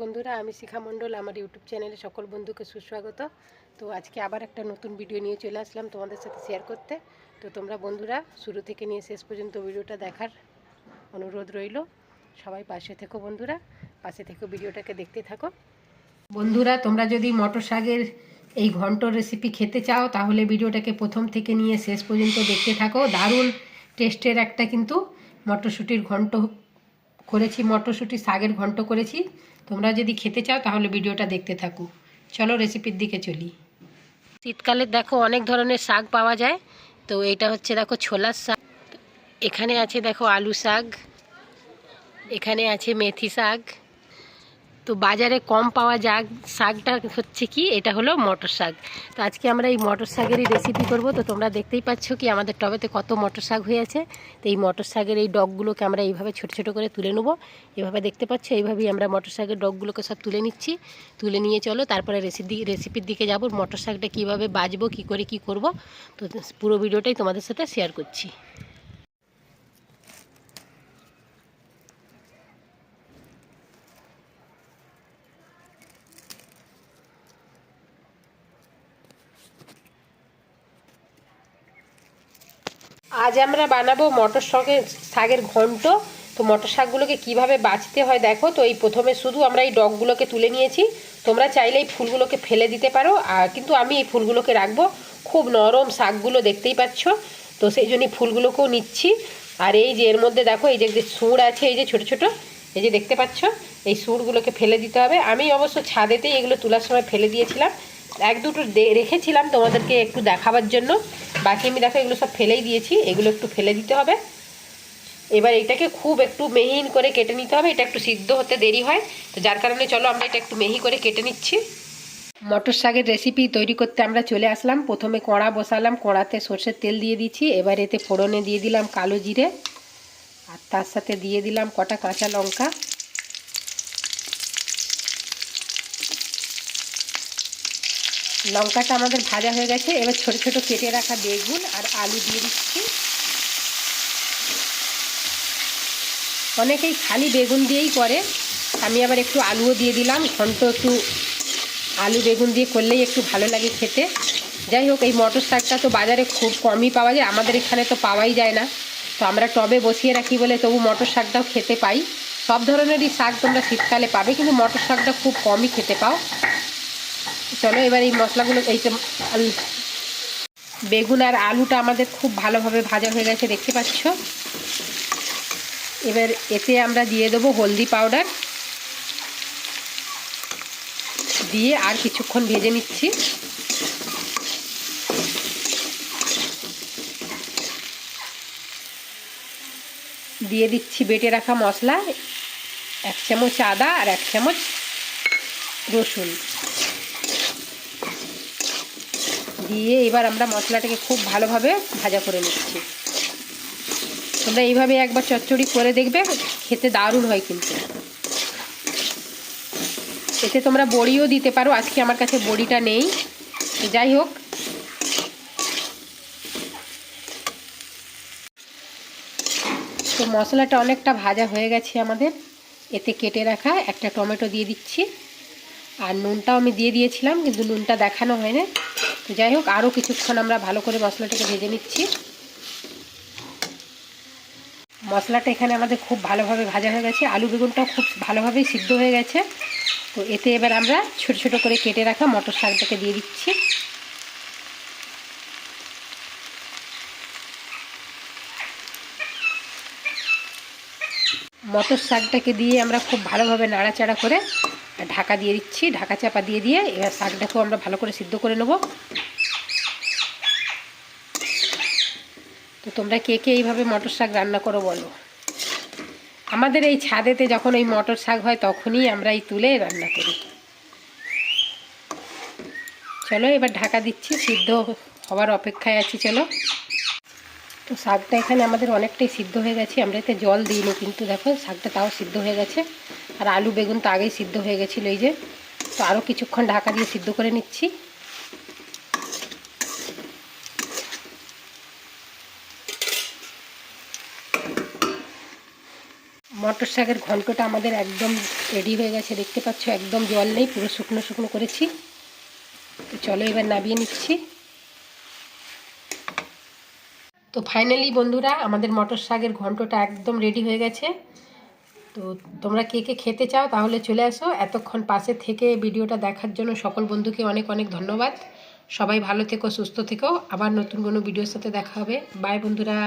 বন্ধুরা, আমি শিখা মণ্ডল। আমার ইউটিউব চ্যানেলে সকল বন্ধুকে সুস্বাগত। তো আজকে আবার একটা নতুন ভিডিও নিয়ে চলে আসলাম তোমাদের সাথে শেয়ার করতে। তো তোমরা বন্ধুরা শুরু থেকে নিয়ে শেষ পর্যন্ত ভিডিওটা দেখার অনুরোধ রইল। সবাই পাশে থেকো বন্ধুরা, পাশে থেকে ভিডিওটাকে দেখতে থাকো। বন্ধুরা, তোমরা যদি মটর শাকের এই ঘন্ট রেসিপি খেতে চাও তাহলে ভিডিওটাকে প্রথম থেকে নিয়ে শেষ পর্যন্ত দেখতে থাকো। দারুণ টেস্টের একটা কিন্তু মটরশুঁটির ঘন্ট করেছি, মটরশুঁটি শাকের ঘন্ট করেছি। তোমরা যদি খেতে চাও তাহলে ভিডিওটা দেখতে থাকো। চলো রেসিপির দিকে চলি। শীতকালে দেখো অনেক ধরনের শাক পাওয়া যায়। তো এটা হচ্ছে দেখো ছোলার শাক, এখানে আছে দেখো আলু শাক, এখানে আছে মেথি শাক। তো বাজারে কম পাওয়া যাক শাকটা হচ্ছে কি, এটা হলো মটর শাক। তো আজকে আমরা এই মটর শাকেরই রেসিপি করব। তো তোমরা দেখতেই পাচ্ছ কি আমাদের টবেতে কত মটর শাক হয়ে আছে। তো এই মটর শাকের এই ডগগুলোকে আমরা এইভাবে ছোট ছোট করে তুলে নেবো। এভাবে দেখতে পাচ্ছ, এইভাবেই আমরা মটর শাকের ডগগুলোকে সব তুলে নিচ্ছি। তুলে নিয়ে চলো তারপরে রেসিপির দিকে যাবো। মটর শাকটা কীভাবে বাজবো, কী করে কী করব, তো পুরো ভিডিওটাই তোমাদের সাথে শেয়ার করছি। আজ আমরা বানাবো মটর শাকের ঘন্ট। তো মটর শাকগুলোকে কীভাবে বাছতে হয় দেখো। তো এই প্রথমে শুধু আমরা এই ডগগুলোকে তুলে নিয়েছি। তোমরা চাইলে এই ফুলগুলোকে ফেলে দিতে পারো, আর কিন্তু আমি এই ফুলগুলোকে রাখবো। খুব নরম শাকগুলো দেখতেই পাচ্ছ, তো সেই জন্যই ফুলগুলোকেও নিচ্ছি। আর এই যে এর মধ্যে দেখো এই যে সুর আছে, এই যে ছোট ছোট, এই যে দেখতে পাচ্ছ, এই সুরগুলোকে ফেলে দিতে হবে। আমি অবশ্য ছাদেতেই এগুলো তোলার সময় ফেলে দিয়েছিলাম, এক দুটো রেখেছিলাম তোমাদেরকে একটু দেখাবার জন্য। বাকি আমি দেখো এগুলো সব ফেলেই দিয়েছি, এগুলো একটু ফেলে দিতে হবে। এবার এটাকে খুব একটু মিহিন করে কেটে নিতে হবে। এটা একটু সিদ্ধ হতে দেরি হয়, তো যার কারণে চলো আমরা এটা একটু মিহি করে কেটে নিচ্ছি। মটর শাকের রেসিপি তৈরি করতে আমরা চলে আসলাম। প্রথমে কড়া বসালাম, কড়াতে সর্ষের তেল দিয়ে দিচ্ছি। এবার এতে ফোড়নে দিয়ে দিলাম কালো জিরে, আর তার সাথে দিয়ে দিলাম কটা কাঁচা লঙ্কা। লঙ্কাটা আমাদের ভাজা হয়ে গেছে। এবার ছোট ছোট কেটে রাখা বেগুন আর আলু দিয়ে দিচ্ছি। অনেকেই খালি বেগুন দিয়েই করে, আমি আবার একটু আলুও দিয়ে দিলাম। ঘন্ট একটু আলু বেগুন দিয়ে করলেই একটু ভালো লাগে খেতে। যাই হোক, এই মটর শাকটা তো বাজারে খুব কমই পাওয়া যায়, আমাদের এখানে তো পাওয়াই যায় না। তো আমরা টবে বসিয়ে রাখি বলে তবু মটর শাকটাও খেতে পাই। সব ধরনেরই শাক তোমরা শীতকালে পাবে, কিন্তু মটর শাকটা খুব কমই খেতে পাও। চলো এবার এই মশলাগুলো, এই বেগুন আর আলুটা আমাদের খুব ভালোভাবে ভাজা হয়ে গেছে দেখতে পাচ্ছ। এবার এতে আমরা দিয়ে দেবো হলদি পাউডার, দিয়ে আর কিছুক্ষণ ভেজে নিচ্ছি। দিয়ে দিচ্ছি বেটে রাখা মশলা, 1 চামচ আদা আর 1 চামচ রসুন দিয়ে এবার আমরা মশলাটাকে খুব ভালোভাবে ভাজা করে নিচ্ছি। তোমরা এইভাবে একবার চচ্চড়ি করে দেখবে, খেতে দারুণ হয় কিন্তু। এতে তোমরা বড়িও দিতে পারো, আজকে আমার কাছে বড়িটা নেই। যাই হোক, তো মশলাটা অনেকটা ভাজা হয়ে গেছে আমাদের। এতে কেটে রাখা একটা টমেটো দিয়ে দিচ্ছি, আর নুনটাও আমি দিয়ে দিয়েছিলাম কিন্তু নুনটা দেখানো হয় না। তো যাই হোক, আরও কিছুক্ষণ আমরা ভালো করে মশলাটাকে ভেজে নিচ্ছি। মশলাটা এখানে আমাদের খুব ভালোভাবে ভাজা হয়ে গেছে, আলু বেগুনটাও খুব ভালোভাবেই সিদ্ধ হয়ে গেছে। তো এতে এবার আমরা ছোট ছোট করে কেটে রাখা মটর শাকটাকে দিয়ে দিচ্ছি। মটর শাকটাকে দিয়ে আমরা খুব ভালোভাবে নাড়াচাড়া করে ঢাকা দিয়ে দিচ্ছি। ঢাকা চাপা দিয়ে দিয়ে এবার শাকটাকেও আমরা ভালো করে সিদ্ধ করে নেব। তো তোমরা কে কে এইভাবে মটর শাক রান্না করো বলো। আমাদের এই ছাদেতে যখন এই মটর শাক হয় তখনই আমরা এই তুলে রান্না করি। চলো এবার ঢাকা দিচ্ছি, সিদ্ধ হওয়ার অপেক্ষায় আছি। চলো, তো শাকটা এখানে আমাদের অনেকটাই সিদ্ধ হয়ে গেছে। আমরা এতে জল দিইনি, কিন্তু দেখো শাকটা তাও সিদ্ধ হয়ে গেছে। আর আলু বেগুন তো আগেই সিদ্ধ হয়ে গেছিলো এই যে। তো আরও কিছুক্ষণ ঢাকা দিয়ে সিদ্ধ করে নিচ্ছি। মটর শাকের ঘন্টটা আমাদের একদম রেডি হয়ে গেছে, দেখতে পাচ্ছ একদম জল নেই, পুরো শুকনো শুকনো করেছি। তো চলো এবার নামিয়ে নিচ্ছি। তো ফাইনালি বন্ধুরা আমাদের মটর শাকের ঘন্টটা একদম রেডি হয়ে গেছে। তো তোমরা কে কে খেতে চাও তাহলে চলে আসো। এতক্ষণ পাশে থেকে ভিডিওটা দেখার জন্য সকল বন্ধুকে অনেক অনেক ধন্যবাদ। সবাই ভালো থেকো, সুস্থ থেকো। আবার নতুন কোনো ভিডিওর সাথে দেখা হবে। বাই বন্ধুরা।